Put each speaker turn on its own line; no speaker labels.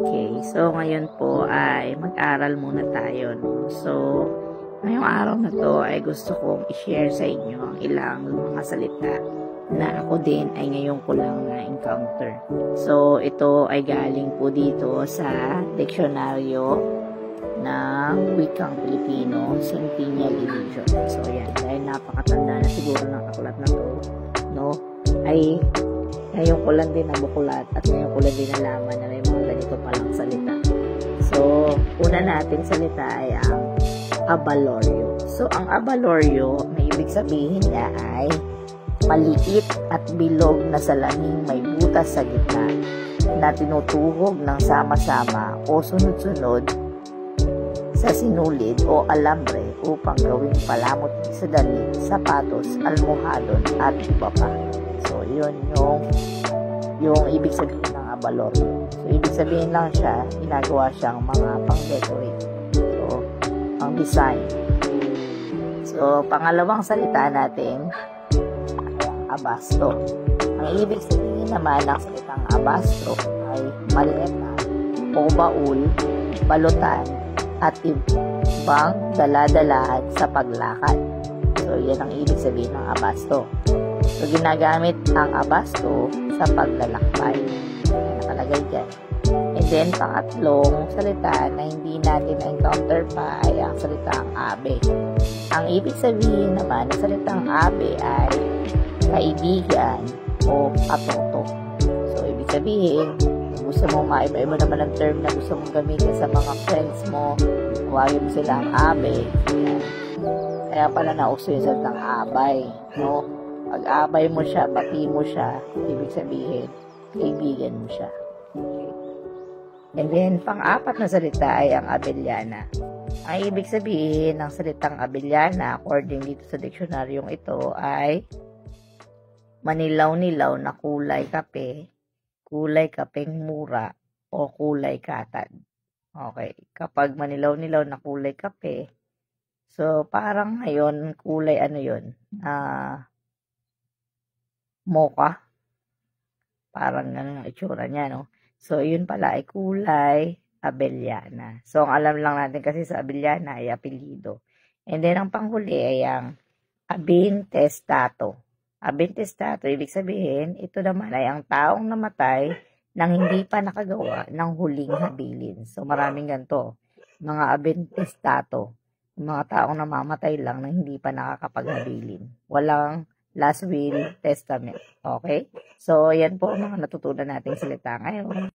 Okay, so ngayon po ay mag-aral muna tayo. No? So, ngayong araw na to ay gusto kong i-share sa inyo ang ilang mga salita na ako din ay ngayon ko lang na-encounter. So, ito ay galing po dito sa diksyonaryo ng wikang Pilipino, Centennial Edition. So, yan. Dahil napakatanda na siguro ng aklat na to, no? Ay ngayon ko lang din nabuklat at ngayon ko lang din nalaman na may mga ganito palang salita. So, una nating salita ay ang abaloryo. So, ang abaloryo, may ibig sabihin niya ay maliit at bilog na salaming may butas sa gitna na tinutuhog ng sama-sama o sunod-sunod sa sinulid o alambre upang gawing palamot sa damit, sapatos, almohadon at iba pa. So, yun yung ibig sabihin ng abaloryo. So, ibig sabihin lang siya, ginagawa siyang mga pang-decorate. So, pang design. So, pangalawang salita natin, abasto. Ang ibig sabihin naman ng salitang abasto ay maleta o baul, balutan, at ibang daladalahan sa paglakad. So, yan ang ibig sabihin ng abasto. So, ginagamit ang abasto sa paglalakbay. Nakalagay dyan. And then, pangatlong salita na hindi natin na-encounter pa ay ang salitang abe. Ang ibig sabihin naman ng salitang abe ay kaibigan o katoto. So, ibig sabihin, kung gusto mo maiba-iba naman ang term na gusto mong gamitin sa mga friends mo, huwagin mo silang abe. Kaya pala nauso yung salitang abay, no? Pag-abay mo siya, pati mo siya, ibig sabihin, kaibigan mo siya. Okay. And then, pang-apat na salita ay ang abelyana. Ang ibig sabihin ng salitang abelyana, according dito sa diksionaryong ito, ay manilaw-nilaw na kulay kapeng mura, o kulay katad. Okay. Kapag manilaw-nilaw na kulay kape, so parang ngayon, kulay ano yun? Mocha. Parang ganun ang itsura niya, no? So, yun pala ay kulay abelyana. So, ang alam lang natin kasi sa abelyana ay apelyido. And then, ang panghuli ay ang abintestato. Abintestato, ibig sabihin, ito naman ay ang taong namatay nang hindi pa nakagawa ng huling habilin. So, maraming ganito. Mga abintestato. Mga taong namamatay lang nang hindi pa nakakapaghabilin. Walang last will, testament. Okay? So, yan po ang mga natutunan nating salita ngayon.